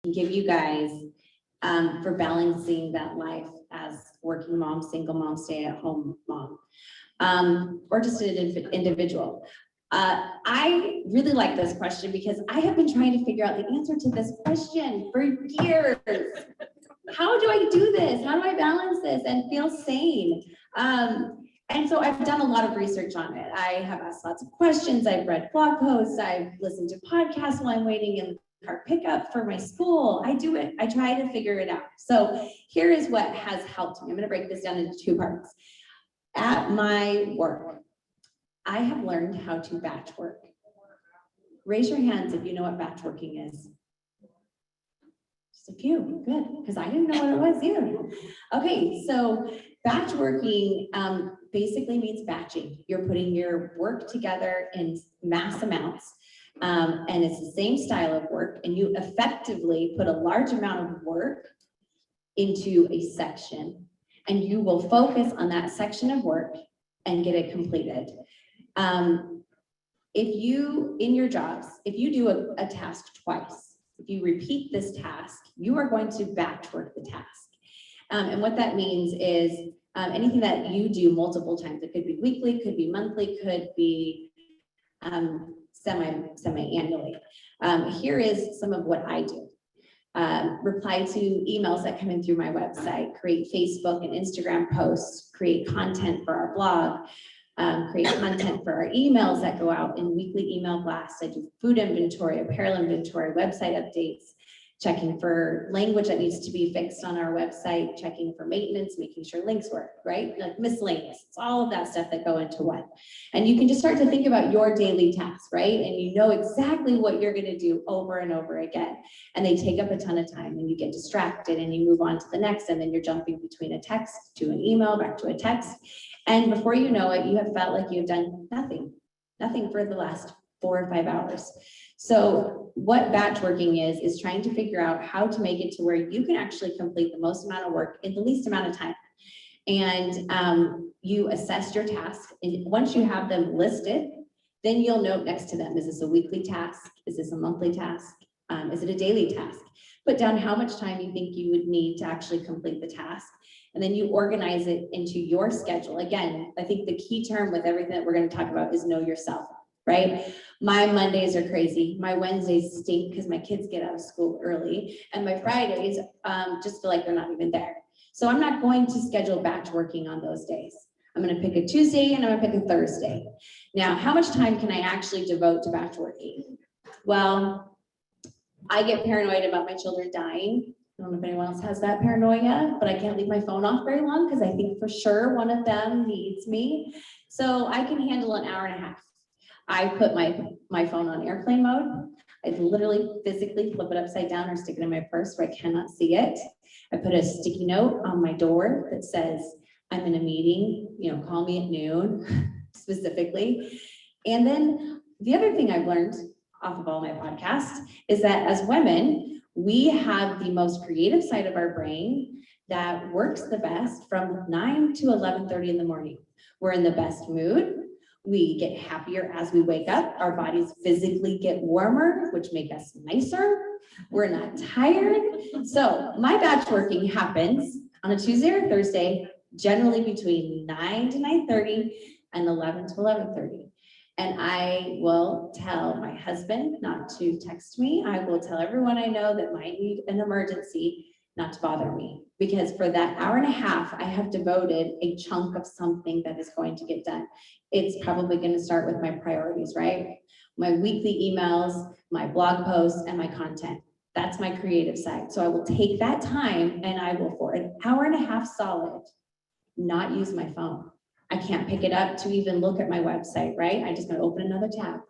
give you guys for balancing that life as working mom, single mom, stay at home mom, or just an individual. I really like this question because I have been trying to figure out the answer to this question for years. How do I do this? How do I balance this and feel sane? And so I've done a lot of research on it. I have asked lots of questions. I've read blog posts. I've listened to podcasts while I'm waiting in the car pickup for my school. I do it. I try to figure it out. So here is what has helped me. I'm going to break this down into two parts. At my work, I have learned how to batch work. Raise your hands if you know what batch working is. Just a few, good, because I didn't know what it was either. Okay, so batch working basically means batching. You're putting your work together in mass amounts, and it's the same style of work, and you effectively put a large amount of work into a section, and you will focus on that section of work and get it completed. If you, in your jobs, if you do a task twice, if you repeat this task, you are going to batch work the task. And what that means is anything that you do multiple times, it could be weekly, could be monthly, could be semi-annually. Here is some of what I do. Reply to emails that come in through my website, create Facebook and Instagram posts, create content for our blog, create content for our emails that go out in weekly email blasts. I do food inventory, apparel inventory, website updates, checking for language that needs to be fixed on our website, checking for maintenance, making sure links work, right? Like miscellaneous, it's all of that stuff that go into one. And you can just start to think about your daily tasks, right? And you know exactly what you're gonna do over and over again. And they take up a ton of time and you get distracted and you move on to the next, and then you're jumping between a text to an email, back to a text. And before you know it, you have felt like you've done nothing for the last 4 or 5 hours. So what batch working is trying to figure out how to make it to where you can actually complete the most amount of work in the least amount of time. And you assess your tasks, and once you have them listed, then you'll note next to them, is this a weekly task? Is this a monthly task? Is it a daily task? Put down how much time you think you would need to actually complete the task. And then you organize it into your schedule. Again, I think the key term with everything that we're going to talk about is know yourself, right? My Mondays are crazy. My Wednesdays stink because my kids get out of school early. And my Fridays just feel like they're not even there. So I'm not going to schedule batch working on those days. I'm going to pick a Tuesday and I'm going to pick a Thursday. Now, how much time can I actually devote to batch working? Well, I get paranoid about my children dying. I don't know if anyone else has that paranoia, but I can't leave my phone off very long because I think for sure one of them needs me. So I can handle an hour and a half. I put my phone on airplane mode. I literally physically flip it upside down or stick it in my purse where I cannot see it. I put a sticky note on my door that says, I'm in a meeting, call me at noon specifically. And then the other thing I've learned off of all my podcasts is that as women, we have the most creative side of our brain that works the best from 9 to 11:30 in the morning. We're in the best mood. We get happier as we wake up. Our bodies physically get warmer, which make us nicer. We're not tired. So my batch working happens on a Tuesday or Thursday, generally between 9 to 9:30 and 11 to 11:30. And I will tell my husband not to text me. I will tell everyone I know that might need an emergency not to bother me. Because for that hour and a half, I have devoted a chunk of something that is going to get done. It's probably going to start with my priorities, right? My weekly emails, my blog posts, and my content. That's my creative side. So I will take that time and I will, for an hour and a half solid, not use my phone. I can't pick it up to even look at my website, right? I just gotta open another tab.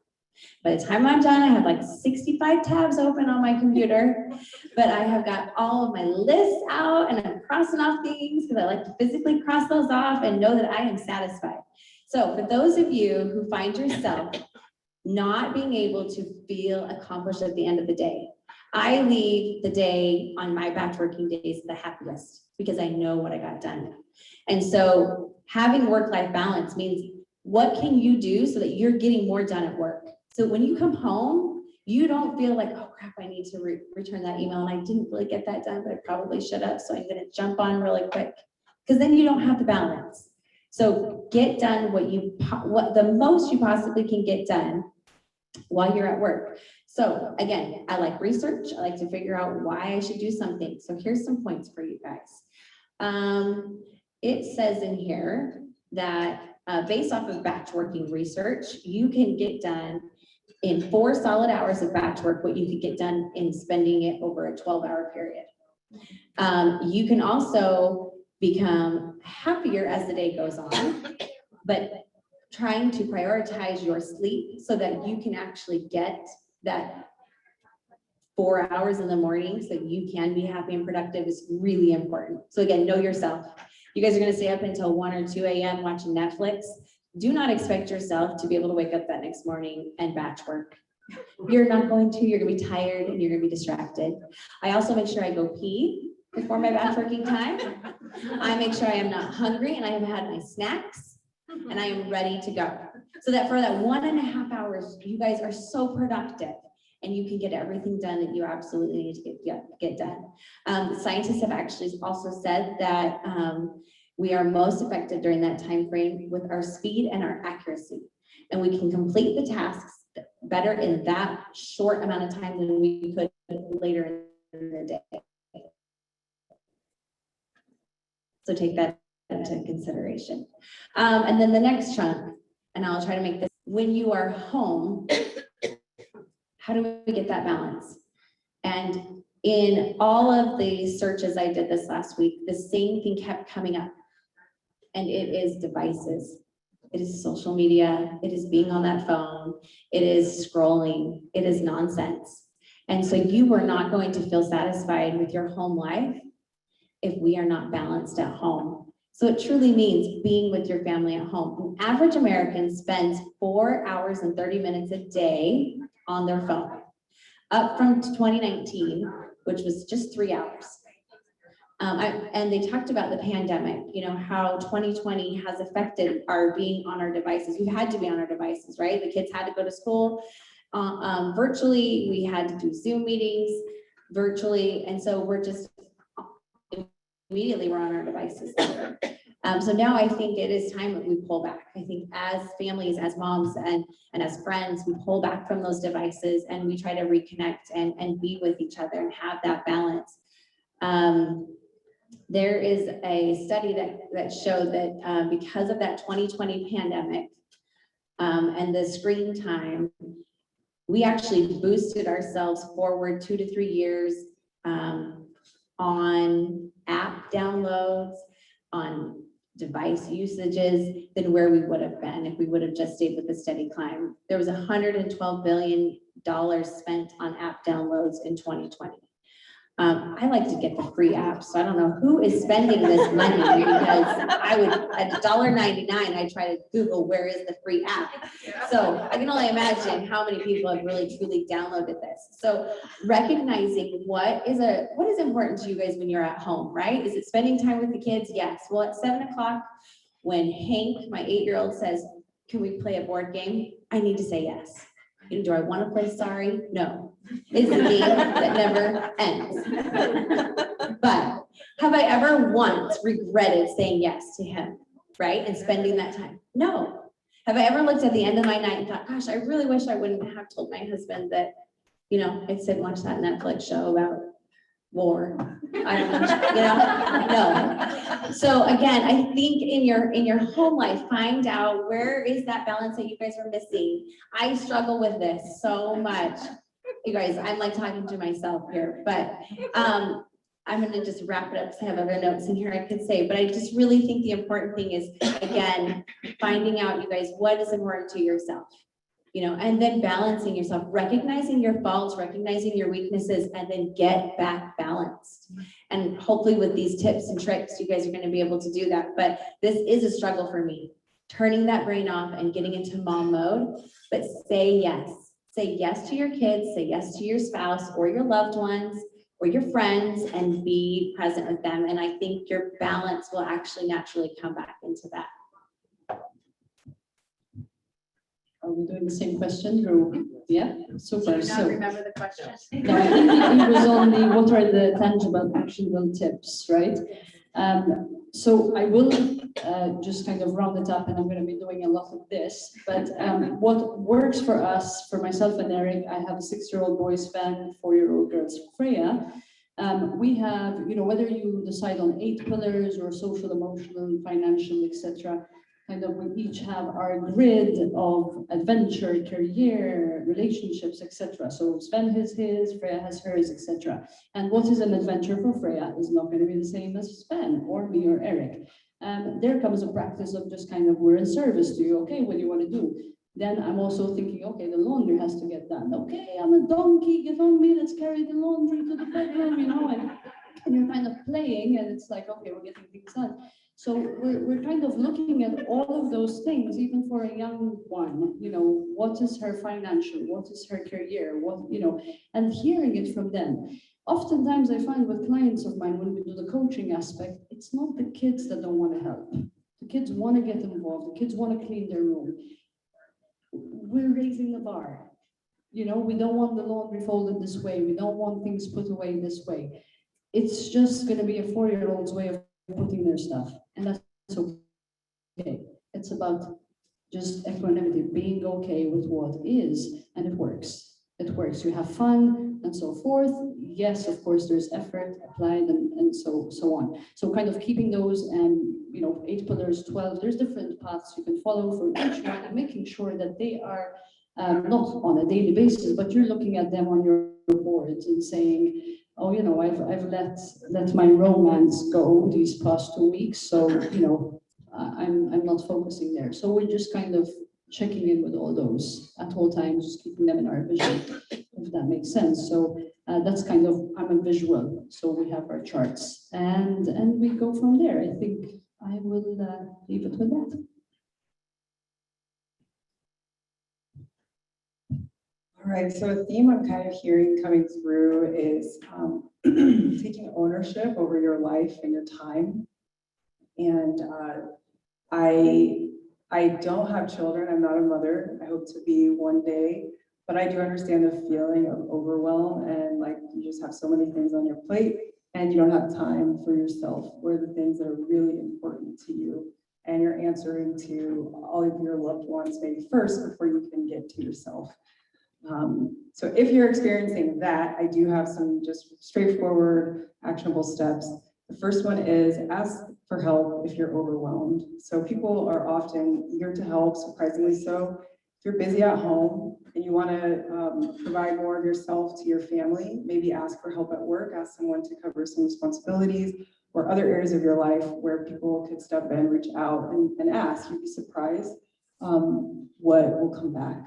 By the time I'm done, I have like 65 tabs open on my computer, but I have got all of my lists out and I'm crossing off things because I like to physically cross those off and know that I am satisfied. So for those of you who find yourself not being able to feel accomplished at the end of the day, I leave the day on my batch working days the happiest because I know what I got done. And so having work-life balance means what can you do so that you're getting more done at work? So when you come home, you don't feel like, oh crap, I need to return that email and I didn't really get that done, but I probably should have. So I'm going to jump on really quick, because then you don't have the balance. So get done what the most you possibly can get done while you're at work. So again, I like research. I like to figure out why I should do something. So here's some points for you guys. It says in here that based off of batch working research, you can get done in 4 solid hours of batch work what you could get done in spending it over a 12-hour period. You can also become happier as the day goes on, but trying to prioritize your sleep so that you can actually get that 4 hours in the morning so you can be happy and productive is really important. So again, know yourself. You guys are going to stay up until 1 or 2 a.m. watching Netflix. Do not expect yourself to be able to wake up that next morning and batch work. You're not going to, you're going to be tired and you're going to be distracted. I also make sure I go pee before my batch working time. I make sure I am not hungry and I have had my snacks and I am ready to go. So that for that 1.5 hours, you guys are so productive and you can get everything done that you absolutely need to get done. Scientists have actually also said that we are most effective during that time frame with our speed and our accuracy. And we can complete the tasks better in that short amount of time than we could later in the day. So take that into consideration. And then the next chunk, and I'll try to make this, when you are home, how do we get that balance? And in all of the searches I did this last week, the same thing kept coming up. And it is devices. It is social media. It is being on that phone. It is scrolling. It is nonsense. And so you are not going to feel satisfied with your home life if we are not balanced at home. So it truly means being with your family at home. An average American spends 4 hours and 30 minutes a day on their phone, up from 2019, which was just 3 hours. And they talked about the pandemic, you know, how 2020 has affected our being on our devices. We had to be on our devices, right? The kids had to go to school virtually. We had to do Zoom meetings virtually. And so we're just immediately we're on our devices. So now I think it is time that we pull back. I think as families, as moms, and as friends, we pull back from those devices and we try to reconnect and be with each other and have that balance. There is a study that showed that because of that 2020 pandemic and the screen time, we actually boosted ourselves forward 2 to 3 years on app downloads, on device usages than where we would have been if we would have just stayed with the steady climb. There was $112 billion spent on app downloads in 2020. I like to get the free apps, so I don't know who is spending this money, because I would, at $1.99, I try to Google where is the free app. So I can only imagine how many people have really truly downloaded this. So recognizing what is important to you guys when you're at home, right? Is it spending time with the kids? Yes. Well, at 7 o'clock, when Hank, my 8-year-old, says, "Can we play a board game?" I need to say yes. And do I want to play Sorry? No. It's a game that never ends. But have I ever once regretted saying yes to him, right? And spending that time? No. Have I ever looked at the end of my night and thought, gosh, I really wish I wouldn't have told my husband that, you know, I'd sit and watch that Netflix show about war. I don't know, no. So again, I think in your home life, find out where is that balance that you guys are missing. I struggle with this so much. You guys, I'm like talking to myself here, but I'm gonna just wrap it up because I have other notes in here I could say, but I just really think the important thing is, again, finding out, you guys, what is important to yourself. You know, and then balancing yourself, recognizing your faults, recognizing your weaknesses, and then get back balanced. And hopefully with these tips and tricks, you guys are going to be able to do that. But this is a struggle for me, turning that brain off and getting into mom mode. But say yes. Say yes to your kids, say yes to your spouse or your loved ones or your friends, and be present with them. And I think your balance will actually naturally come back into that. Are we doing the same question? Yeah, super. Do you not So, remember the question? no, I think it was on the what are the tangible, actionable tips, right? So I will just kind of round it up, and I'm going to be doing a lot of this. But what works for us, for myself and Eric, I have a 6-year-old boy, Sven, 4-year-old girl, Freya. We have, whether you decide on 8 pillars or social, emotional, financial, etc. Kind of, we each have our grid of adventure, career, relationships, etc. So Sven has his, Freya has hers, etc. And what is an adventure for Freya is not going to be the same as Sven or me or Eric. There comes a practice of just kind of, we're in service to you. Okay, what do you want to do? Then I'm also thinking, okay, the laundry has to get done. Okay, I'm a donkey, get on me, let's carry the laundry to the bedroom, and you're kind of playing, and it's like, okay, we're getting things done. So we're kind of looking at all of those things, even for a young one, what is her financial, what is her career, and hearing it from them. Oftentimes I find with clients of mine, when we do the coaching aspect, it's not the kids that don't want to help. The kids want to get involved, the kids want to clean their room. We're raising the bar. We don't want the laundry folded this way. We don't want things put away this way. It's just going to be a 4-year-old's way of putting their stuff, and that's okay. It's about just equanimity, being okay with what is, and it works. It works. You have fun and so forth. Yes, of course, there's effort applied and so on. So kind of keeping those, and 8 pillars, 12. There's different paths you can follow for each one, and making sure that they are not on a daily basis, but you're looking at them on your boards and saying, oh, I've let my romance go these past 2 weeks, so I'm not focusing there. So we're just kind of checking in with all those at all times, just keeping them in our vision, if that makes sense. So that's kind of, I'm a visual, so we have our charts, and we go from there. I think I will leave it with that. All right, so a theme I'm kind of hearing coming through is taking ownership over your life and your time. And I don't have children, I'm not a mother, I hope to be one day, but I do understand the feeling of overwhelm, and like you just have so many things on your plate and you don't have time for yourself. What are the things that are really important to you? And you're answering to all of your loved ones maybe first before you can get to yourself. So if you're experiencing that, I do have some just straightforward, actionable steps. The first one is ask for help if you're overwhelmed. So people are often eager to help, surprisingly so. If you're busy at home and you want to provide more of yourself to your family, maybe ask for help at work, ask someone to cover some responsibilities, or other areas of your life where people could step in, reach out and ask. You'd be surprised what will come back.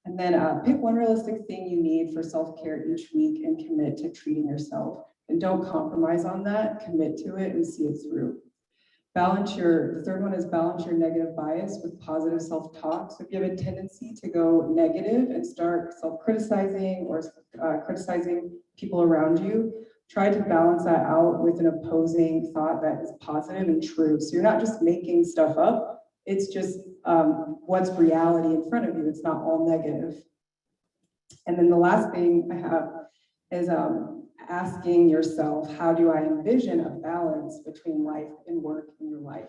And then pick one realistic thing you need for self-care each week and commit to treating yourself. And don't compromise on that, commit to it and see it through. The third one is balance your negative bias with positive self-talk. So if you have a tendency to go negative and start self-criticizing or criticizing people around you, try to balance that out with an opposing thought that is positive and true. So you're not just making stuff up, it's just what's reality in front of you. It's not all negative. And then the last thing I have is asking yourself, how do I envision a balance between life and work in your life?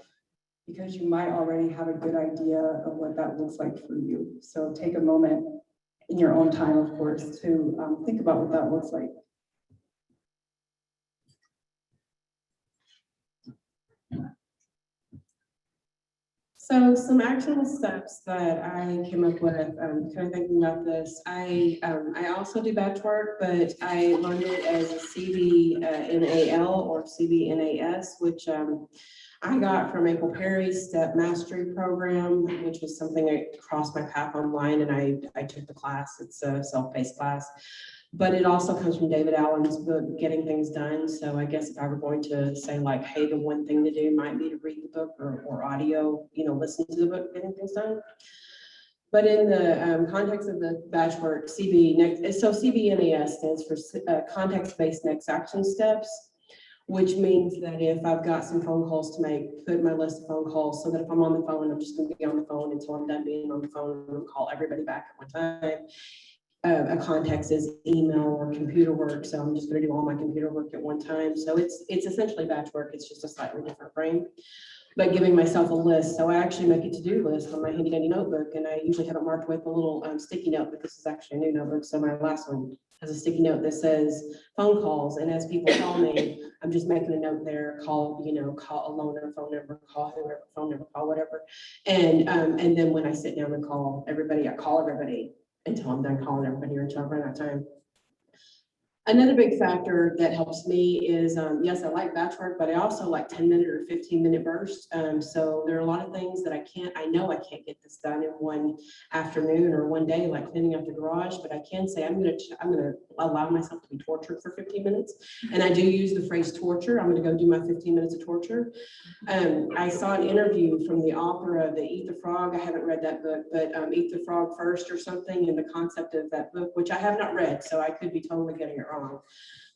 Because you might already have a good idea of what that looks like for you. So take a moment in your own time, of course, to think about what that looks like. So some actionable steps that I came up with, kind of thinking about this. I also do batch work, but I learned it as a CBNAL or CBNAS, which I got from April Perry's Step Mastery Program, which was something that crossed my path online, and I took the class. It's a self-paced class. But it also comes from David Allen's book, Getting Things Done. So I guess if I were going to say like, hey, the one thing to do might be to read the book or audio, listen to the book, Getting Things Done. But in the context of the batch work, CBNAS stands for context-based next action steps, which means that if I've got some phone calls to make, put my list of phone calls so that if I'm on the phone, I'm just gonna be on the phone until I'm done being on the phone and call everybody back at one time. A context is email or computer work, so I'm just gonna do all my computer work at one time. So it's essentially batch work, it's just a slightly different frame. But giving myself a list, so I actually make a to-do list on my handy dandy notebook, and I usually have it marked with a little sticky note, but this is actually a new notebook, so my last one has a sticky note that says phone calls, and as people call me, I'm just making a note there, call, call a loaner phone number, call whoever phone number, call whatever. And then when I sit down and call everybody, I call everybody until I'm done calling everybody or until I run out of time. Another big factor that helps me is, yes, I like batch work, but I also like 10-minute or 15-minute bursts. So there are a lot of things that I know I can't get this done in one afternoon or one day, like cleaning out the garage, but I can say I'm gonna allow myself to be tortured for 15 minutes. And I do use the phrase torture. I'm gonna go do my 15 minutes of torture. I saw an interview from the author of the Eat the Frog. I haven't read that book, but Eat the Frog First or something, and the concept of that book, which I have not read, so I could be totally getting it wrong.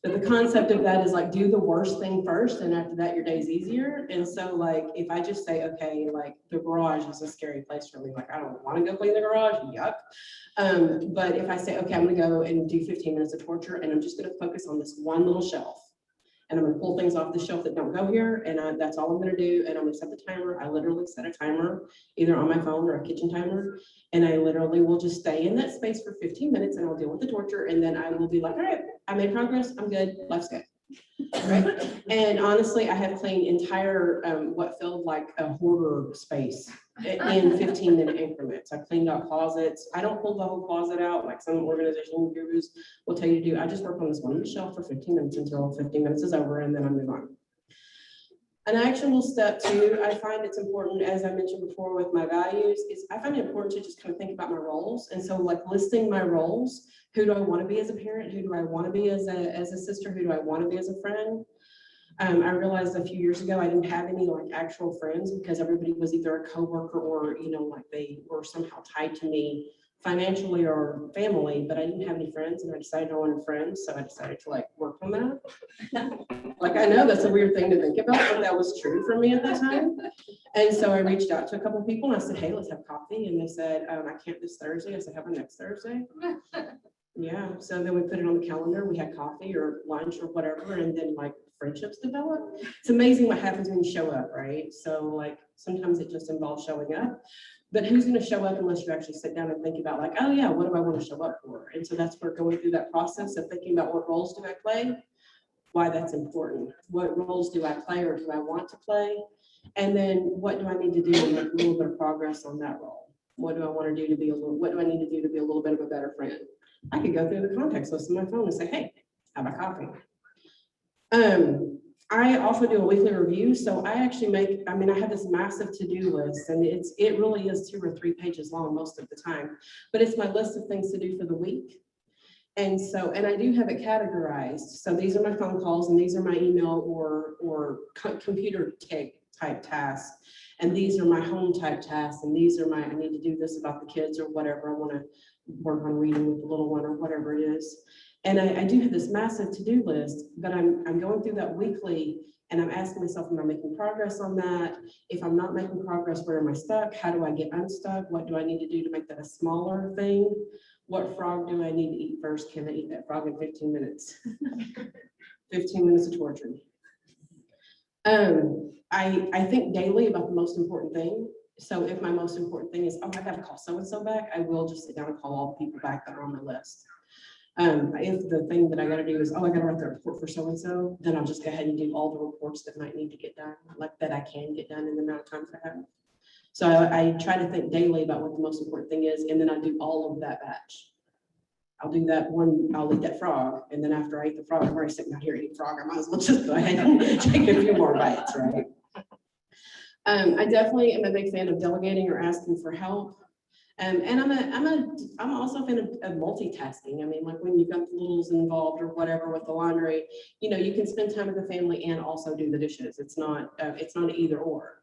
But the concept of that is like, do the worst thing first, and after that, your day's easier. And so like, if I just say, okay, like the garage is a scary place for me, like I don't want to go clean the garage, yuck. But if I say, okay, I'm gonna go and do 15 minutes of torture, and I'm just gonna focus on this one little shelf, and I'm gonna pull things off the shelf that don't go here, and that's all I'm gonna do, and I'm gonna set the timer. I literally set a timer, either on my phone or a kitchen timer, and I literally will just stay in that space for 15 minutes, and I'll deal with the torture, and then I will be like, all right, I made progress, I'm good, let's go. Right? And honestly, I have cleaned entire, what felt like a hoarder space in 15-minute increments. I cleaned out closets. I don't pull the whole closet out like some organizational gurus will tell you to do. I just work on this one shelf for 15 minutes until 15 minutes is over, and then I move on. An actionable step too, I find it's important, as I mentioned before with my values, is I find it important to just kind of think about my roles. And so like listing my roles, who do I want to be as a parent? Who do I want to be as a sister? Who do I want to be as a friend? I realized a few years ago, I didn't have any like actual friends because everybody was either a coworker or, like they were somehow tied to me financially or family, but I didn't have any friends, and I decided I wanted friends. So I decided to like work on that. Like, I know that's a weird thing to think about, but that was true for me at the time. And so I reached out to a couple of people and I said, hey, let's have coffee. And they said, I can't this Thursday. I said, how about next Thursday? Yeah. So then we put it on the calendar. We had coffee or lunch or whatever. And then like friendships develop. It's amazing what happens when you show up, right? So like sometimes it just involves showing up. But who's going to show up unless you actually sit down and think about like, oh yeah, what do I want to show up for? And so that's where going through that process of thinking about what roles do I play, why that's important. What roles do I play or do I want to play? And then what do I need to do to make a little bit of progress on that role? What do I want to do to be what do I need to do to be a little bit of a better friend? I could go through the context list on my phone and say, hey, have a coffee. I also do a weekly review. So I actually I have this massive to-do list, and it really is 2 or 3 pages long most of the time, but it's my list of things to do for the week. And so, and I do have it categorized. So these are my phone calls, and these are my email or computer type tasks. And these are my home type tasks. And these are I need to do this about the kids or whatever. I want to work on reading with the little one or whatever it is. And I do have this massive to-do list, but I'm going through that weekly, and I'm asking myself, am I making progress on that? If I'm not making progress, where am I stuck? How do I get unstuck? What do I need to do to make that a smaller thing? What frog do I need to eat first? Can I eat that frog in 15 minutes? 15 minutes of torture. I think daily about the most important thing. So if my most important thing is, oh, I got to call so-and-so back, I will just sit down and call all the people back that are on my list. If the thing that I got to do is, oh, I got to write the report for so-and-so, then I'll just go ahead and do all the reports that might need to get done, like that I can get done in the amount of time I have. So I try to think daily about what the most important thing is, and then I do all of that batch. I'll do that one, I'll eat that frog, and then after I eat the frog, I'm already sitting out here eating frog, I might as well just go ahead and take a few more bites, right? I definitely am a big fan of delegating or asking for help. And I'm also a fan of multitasking. I mean, like when you've got the littles involved or whatever with the laundry, you can spend time with the family and also do the dishes. It's not an either or.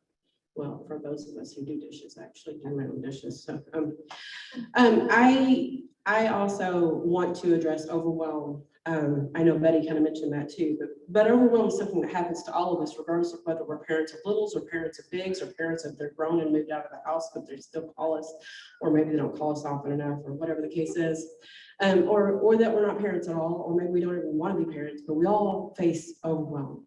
Well, for those of us who do dishes, I actually do my own dishes. So, I also want to address overwhelm I know Betty kind of mentioned that too, but overwhelm is something that happens to all of us, regardless of whether we're parents of littles or parents of bigs or parents of they're grown and moved out of the house, but they still call us, or maybe they don't call us often enough, or whatever the case is. Or that we're not parents at all, or maybe we don't even want to be parents, but we all face overwhelm.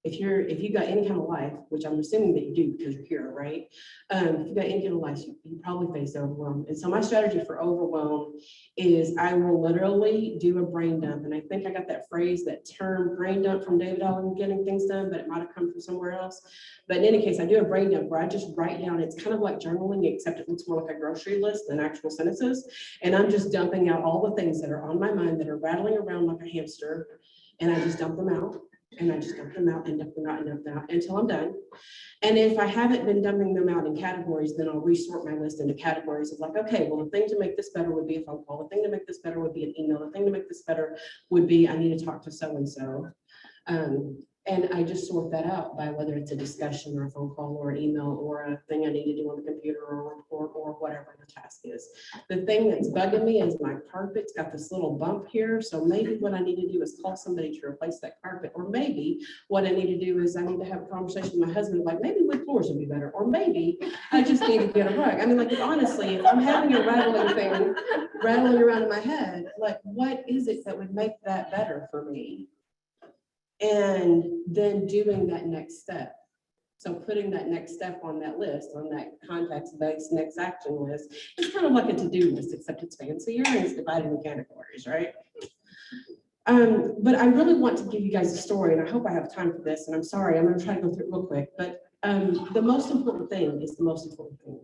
If you got any kind of life, which I'm assuming that you do because you're here, right? If you got any kind of life, you probably face overwhelm. And so my strategy for overwhelm is I will literally do a brain dump. And I think I got that phrase, that term brain dump from David Allen, Getting Things Done, but it might have come from somewhere else. But in any case, I do a brain dump where I just write down, it's kind of like journaling, except it looks more like a grocery list than actual sentences. And I'm just dumping out all the things that are on my mind that are rattling around like a hamster. And I just dump them out. And I just dump them out and dump them out and dump them out until I'm done. And if I haven't been dumping them out in categories, then I'll resort my list into categories of like, okay, well, the thing to make this better would be a phone call. The thing to make this better would be an email. The thing to make this better would be, I need to talk to so-and-so. And I just sort that out by whether it's a discussion or a phone call or an email or a thing I need to do on the computer or a report or whatever the task is. The thing that's bugging me is my carpet's got this little bump here. So maybe what I need to do is call somebody to replace that carpet. Or maybe what I need to do is I need to have a conversation with my husband, like maybe wood floors would be better. Or maybe I just need to get a rug. I mean, like, honestly, if I'm having a rattling thing rattling around in my head, like, what is it that would make that better for me? And then doing that next step. So putting that next step on that list, on that context-based next action list, it's kind of like a to-do list, except it's fancier and it's divided in categories, right? But I really want to give you guys a story, and I hope I have time for this, and I'm sorry, I'm gonna try to go through it real quick, but the most important thing is the most important thing.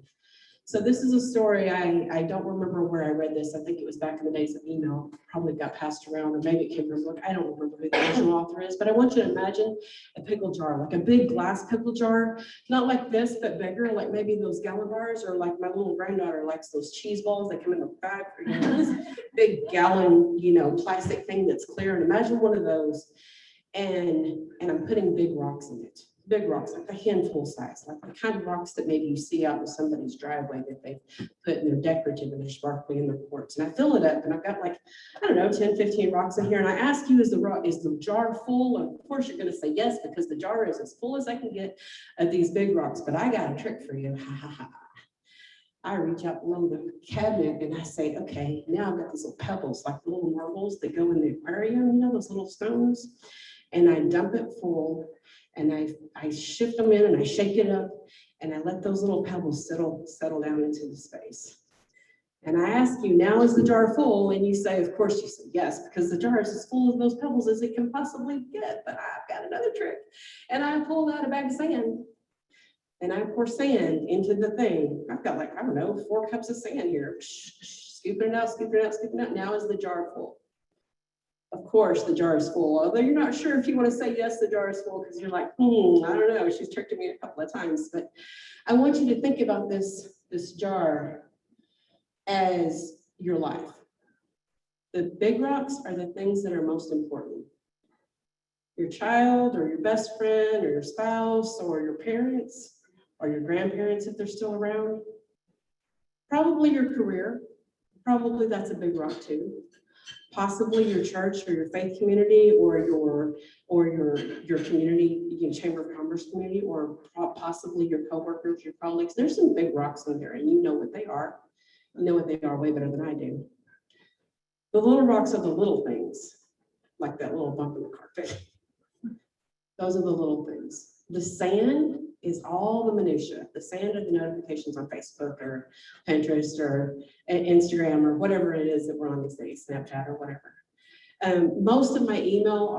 So this is a story, I don't remember where I read this. I think it was back in the days of email, probably got passed around, or maybe it came from a book. I don't remember who the original author is, but I want you to imagine a pickle jar, like a big glass pickle jar, not like this, but bigger, like maybe those gallon bars, or like my little granddaughter likes those cheese balls that come in the back, or this big gallon, plastic thing that's clear. And imagine one of those, and I'm putting big rocks in it. Big rocks, like a handful size, like the kind of rocks that maybe you see out in somebody's driveway that they put in their decorative and they're sparkly in their porch. And I fill it up and I've got like, I don't know, 10, 15 rocks in here. And I ask you, is the jar full? And of course you're going to say yes, because the jar is as full as I can get of these big rocks. But I got a trick for you. Ha ha ha. I reach out below the cabinet and I say, okay, now I've got these little pebbles, like the little marbles that go in the aquarium, those little stones. And I dump it full. And I shift them in and I shake it up and I let those little pebbles settle down into the space. And I ask you, now is the jar full? And you say, of course you say yes, because the jar is as full of those pebbles as it can possibly get. But I've got another trick. And I pull out a bag of sand and I pour sand into the thing. I've got like, I don't know, 4 cups of sand here. Scooping it out, scooping it out, scooping it out. Now is the jar full? Of course, the jar is full, although you're not sure if you want to say yes, the jar is full, because you're like, I don't know, she's tricked me a couple of times. But I want you to think about this jar as your life. The big rocks are the things that are most important. Your child or your best friend or your spouse or your parents or your grandparents if they're still around. Probably your career. Probably that's a big rock too. Possibly your church or your faith community or your community, Chamber of Commerce community, or possibly your coworkers, your colleagues. There's some big rocks in there and you know what they are. You know what they are way better than I do. The little rocks are the little things, like that little bump in the carpet. Those are the little things. The sand is all the minutia. The sand are the notifications on Facebook or Pinterest or Instagram or whatever it is that we're on these days, Snapchat or whatever. Most of my email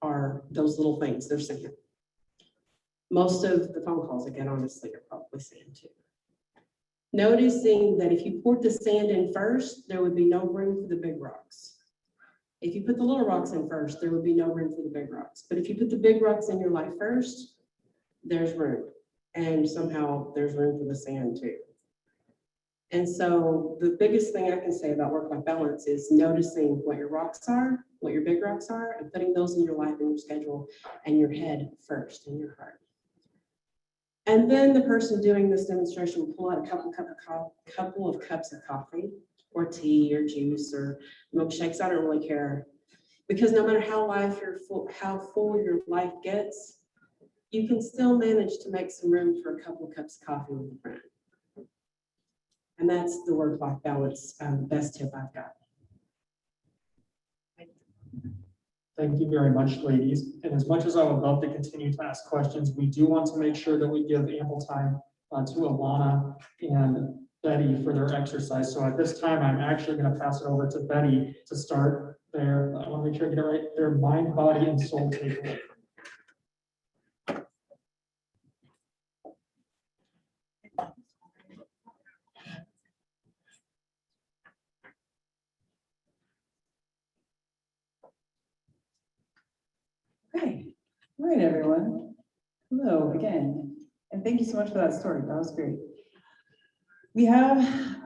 are those little things. They're sand. Most of the phone calls I get, honestly, are probably sand too. Noticing that if you poured the sand in first, there would be no room for the big rocks. If you put the little rocks in first, there would be no room for the big rocks. But if you put the big rocks in your life first, there's room. And somehow there's room for the sand too. And so the biggest thing I can say about work-life balance is noticing what your rocks are, what your big rocks are, and putting those in your life and your schedule and your head first in your heart. And then the person doing this demonstration will pull out a couple of cups of coffee or tea or juice or milkshakes. I don't really care. Because no matter how full your life gets, you can still manage to make some room for a couple of cups of coffee with a friend. And that's the work-life balance, best tip I've got. Thank you very much, ladies. And as much as I would love to continue to ask questions, we do want to make sure that we give ample time to Alana and Betty for their exercise. So at this time, I'm actually going to pass it over to Betty to start their, I want to make sure I get it right, their mind, body, and soul takeaway. Okay, all right, everyone. Hello again, and thank you so much for that story. That was great. We have,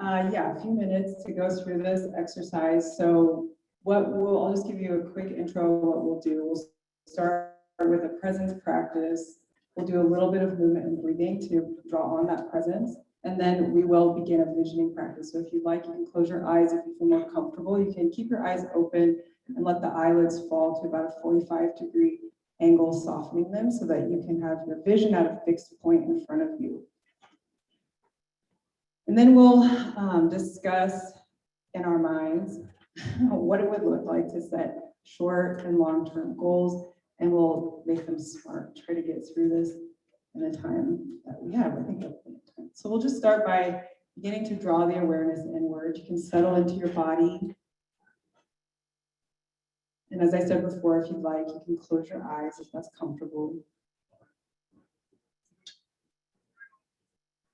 a few minutes to go through this exercise. So I'll just give you a quick intro of what we'll do. We'll start with a presence practice. We'll do a little bit of movement and breathing to draw on that presence. And then we will begin a visioning practice. So if you'd like, you can close your eyes if you feel more comfortable. You can keep your eyes open and let the eyelids fall to about a 45-degree angle, softening them so that you can have your vision at a fixed point in front of you. And then we'll discuss in our minds what it would look like to set short and long-term goals, and we'll make them smart, try to get through this in the time that we have. I think that's plenty of time. So we'll just start by beginning to draw the awareness inward. You can settle into your body. And as I said before, if you'd like, you can close your eyes if that's comfortable.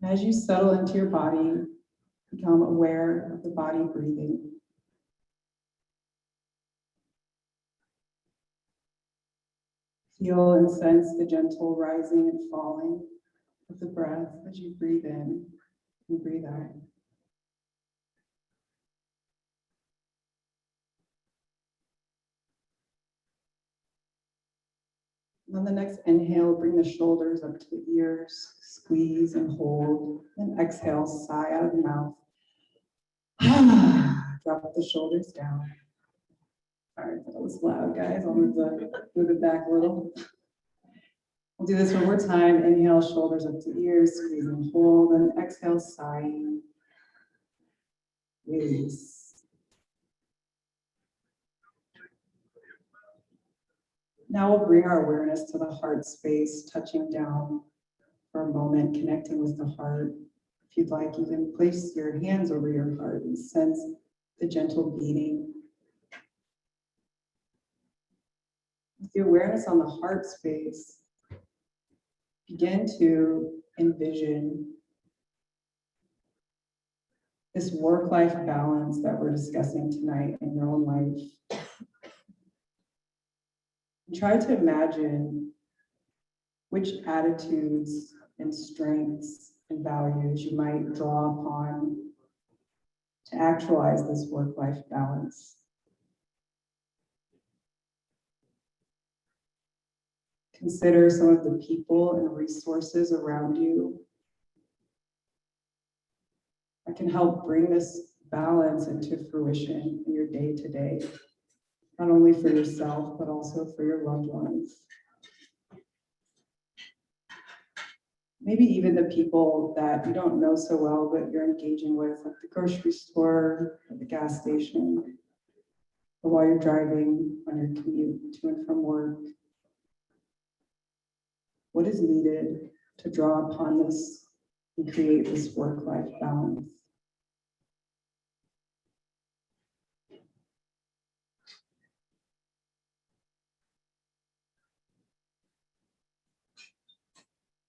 As you settle into your body, become aware of the body breathing. Feel and sense the gentle rising and falling of the breath as you breathe in and breathe out. On the next inhale, bring the shoulders up to the ears, squeeze and hold, then exhale, sigh out of the mouth. Drop the shoulders down. All right, that was loud, guys. I'll move it back a little. We'll do this one more time. Inhale, shoulders up to ears, squeeze and hold, and exhale, sighing. Release. Now we'll bring our awareness to the heart space, touching down for a moment, connecting with the heart. If you'd like, you can place your hands over your heart and sense the gentle beating. With the awareness on the heart space, begin to envision this work-life balance that we're discussing tonight in your own life. Try to imagine which attitudes and strengths and values you might draw upon to actualize this work-life balance. Consider some of the people and resources around you that can help bring this balance into fruition in your day-to-day. Not only for yourself, but also for your loved ones. Maybe even the people that you don't know so well, but you're engaging with at the grocery store, at the gas station, or while you're driving on your commute to and from work. What is needed to draw upon this and create this work-life balance?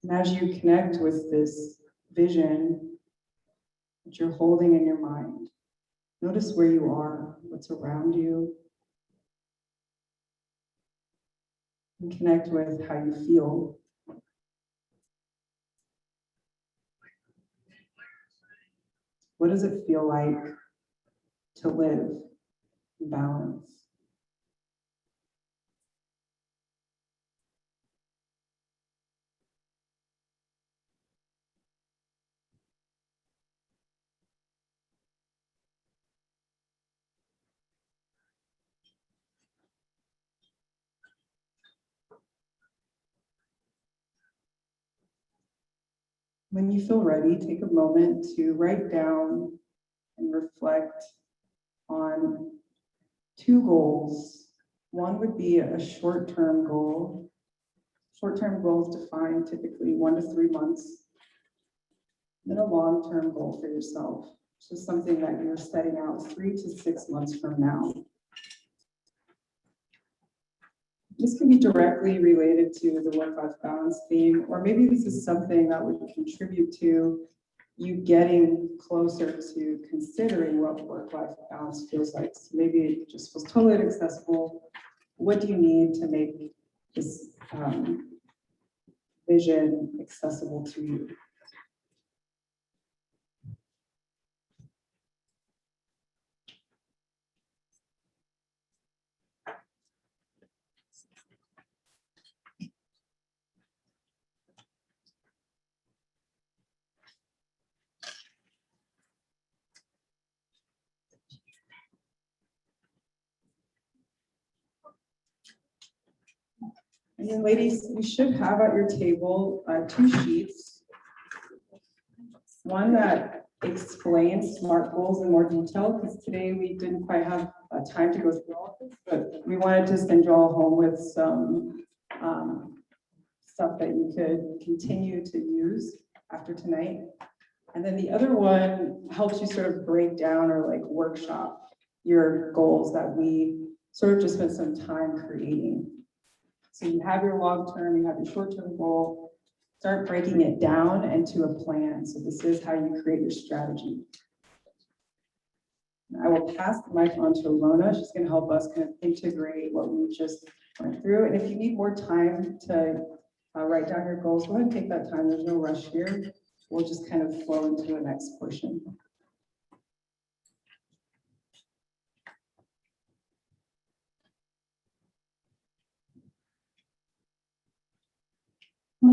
And as you connect with this vision that you're holding in your mind, notice where you are, what's around you, and connect with how you feel. What does it feel like to live in balance? When you feel ready, take a moment to write down and reflect on 2 goals. One would be a short-term goal. Short-term goals defined typically 1 to 3 months. Then a long-term goal for yourself. So something that you're setting out 3 to 6 months from now. This can be directly related to the work-life balance theme, or maybe this is something that would contribute to you getting closer to considering what work-life balance feels like. So maybe it just feels totally inaccessible. What do you need to make this vision accessible to you? And then ladies, you should have at your table 2 sheets. One that explains SMART goals in more detail, because today we didn't quite have time to go through all of this, but we wanted to send you all home with some stuff that you could continue to use after tonight. And then the other one helps you sort of break down or like workshop your goals that we sort of just spent some time creating. So you have your long-term, you have your short-term goal, start breaking it down into a plan. So this is how you create your strategy. I will pass the mic on to Alona. She's going to help us kind of integrate what we just went through. And if you need more time to write down your goals, go ahead and take that time. There's no rush here. We'll just kind of flow into the next portion.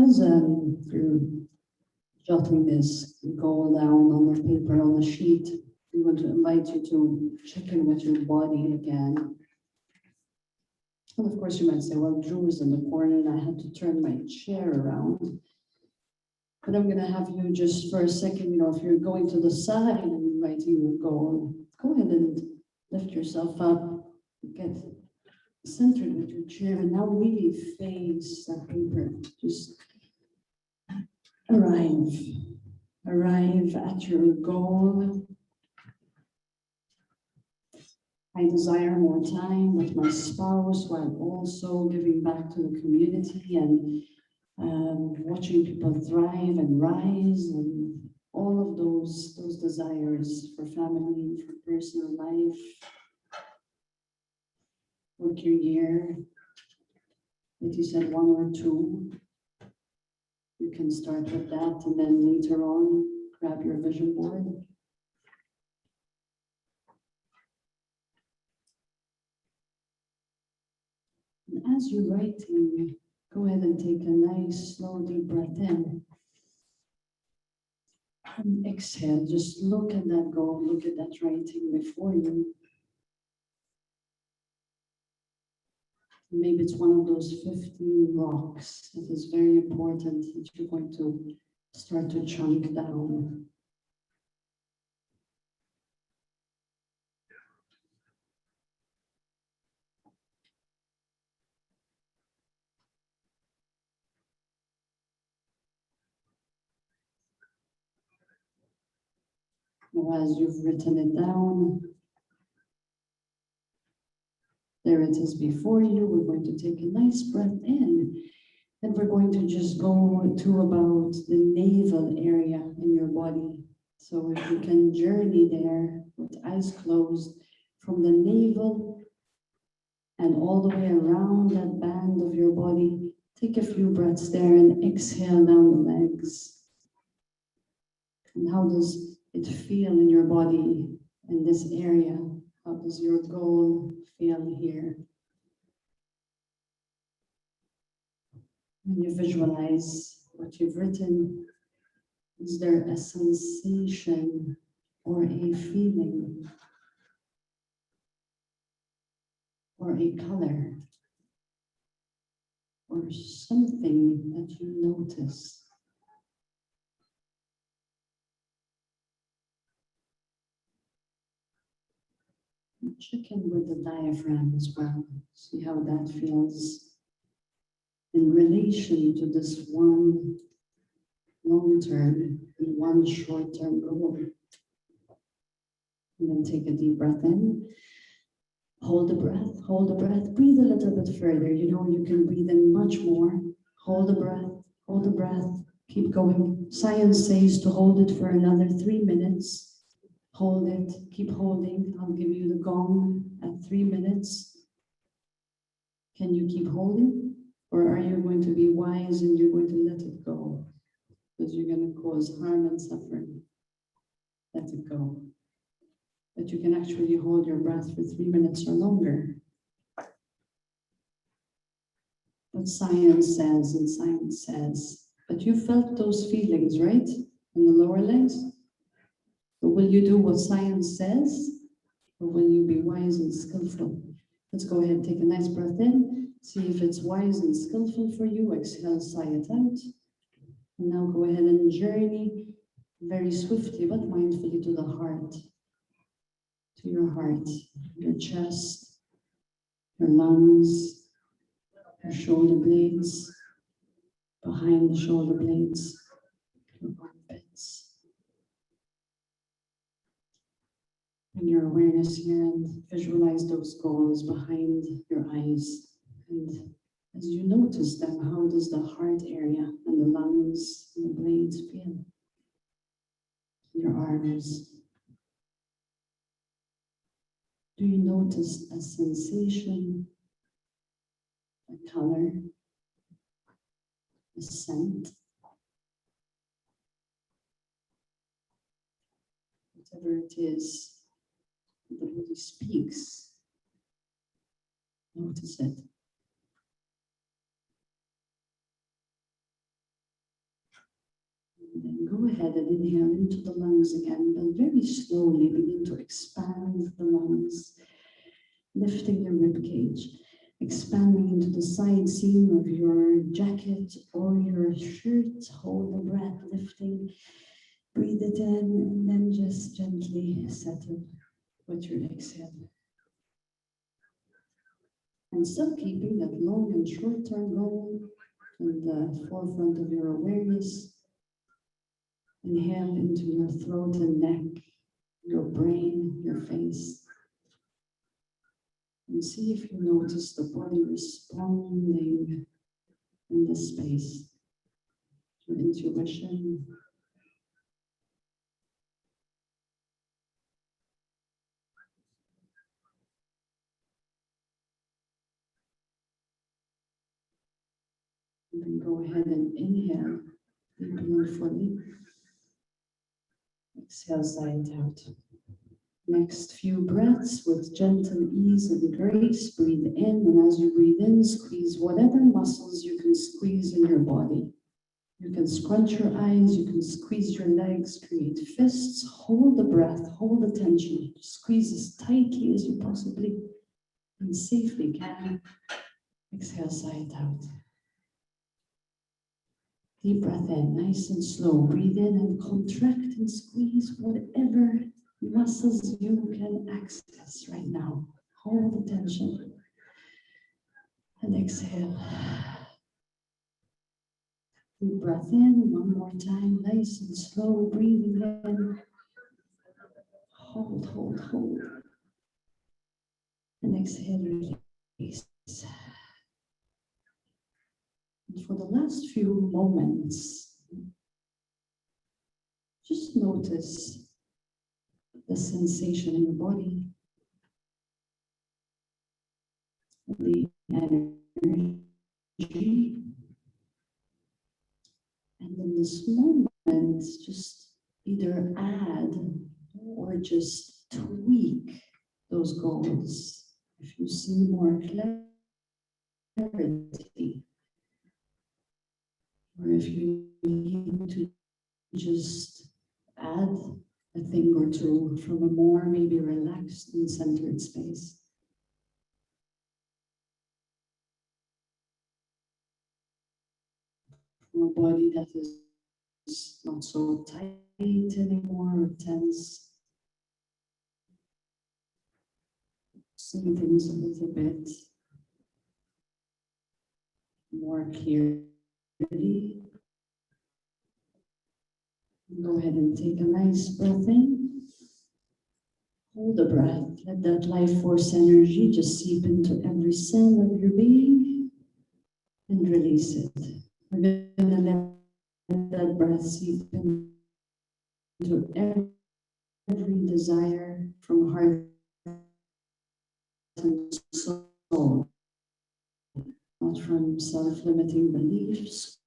As you're jotting this goal down on the paper, on the sheet, we want to invite you to check in with your body again. And of course, you might say, well, Drew is in the corner and I had to turn my chair around. But I'm going to have you just for a second, if you're going to the side and writing your goal, go ahead and lift yourself up, get centered with your chair, and now really face that paper. Just arrive at your goal. I desire more time with my spouse while also giving back to the community and watching people thrive and rise, and all of those desires for family, for personal life. Work your year. If you said 1 or 2, you can start with that, and then later on, grab your vision board. And as you're writing, go ahead and take a nice, slow, deep breath in. And exhale, just look at that goal, look at that writing before you. Maybe it's one of those 15 rocks that is very important that you're going to start to chunk down. Now, as you've written it down, there it is before you. We're going to take a nice breath in, and we're going to just go to about the navel area in your body. So if you can journey there with eyes closed from the navel and all the way around that band of your body, take a few breaths there and exhale down the legs. And how does it feel in your body in this area? How does your goal feel here? When you visualize what you've written, is there a sensation or a feeling or a color or something that you notice? check in with the diaphragm as well. See how that feels in relation to this one long-term and one short-term goal. And then take a deep breath in. Hold the breath, breathe a little bit further. You know, you can breathe in much more. Hold the breath, keep going. Science says to hold it for another 3 minutes. Hold it, keep holding. I'll give you the gong at 3 minutes. Can you keep holding? Or are you going to be wise and you're going to let it go? Because you're going to cause harm and suffering. Let it go. But you can actually hold your breath for 3 minutes or longer. But science says, but you felt those feelings, right? In the lower legs? But will you do what science says? Or will you be wise and skillful? Let's go ahead and take a nice breath in. See if it's wise and skillful for you. Exhale, sigh it out. And now go ahead and journey very swiftly but mindfully to the heart. To your heart, your chest, your lungs, your shoulder blades, behind the shoulder blades, your armpits. Bring your awareness here and visualize those goals behind your eyes. And as you notice them, how does the heart area and the lungs and the blades feel? Your arms. Do you notice a sensation, a color, a scent? Whatever it is, the body speaks. Notice it. And then go ahead and inhale into the lungs again, but very slowly begin to expand the lungs, lifting your rib cage, expanding into the side seam of your jacket or your shirt. Hold the breath, lifting, breathe it in, and then just gently settle with your exhale. And still keeping that long and short-term goal in the forefront of your awareness. Inhale into your throat and neck, your brain, your face. And see if you notice the body responding in this space. Your intuition. And then go ahead and inhale deeply and fully. Exhale, sigh it out. Next few breaths with gentle ease and grace. Breathe in, and as you breathe in, squeeze whatever muscles you can squeeze in your body. You can scrunch your eyes, you can squeeze your legs, create fists, hold the breath, hold the tension, squeeze as tightly as you possibly and safely can. Exhale, sigh it out. Deep breath in, nice and slow. Breathe in and contract and squeeze whatever muscles you can access right now. Hold the tension. And exhale. Deep breath in, one more time, nice and slow, breathing in. Hold, hold, hold. And exhale, release. And for the last few moments, just notice the sensation in your body, the energy. And in this moment, just either add or just tweak those goals. If you see more clarity, or if you need to just add a thing or two from a more maybe relaxed and centered space. From a body that is not so tight anymore or tense. seeing things a little bit more clearly. Go ahead and take a nice breath in. Hold the breath. Let that life force energy just seep into every cell of your being and release it. We're gonna let that breath seep into every desire from heart and soul, not from self-limiting beliefs.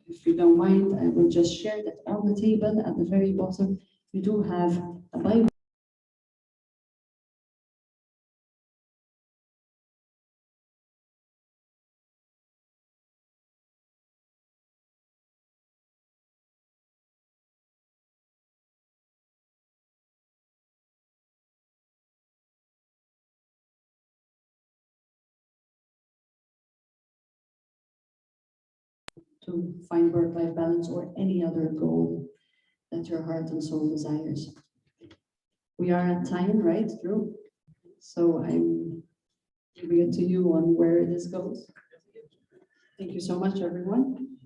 If you don't mind, I will just share that on the table at the very bottom, you do have a Bible. To find work-life balance or any other goal that your heart and soul desires. We are at time, right, Drew? So I'm giving it to you on where this goes. Thank you so much, everyone.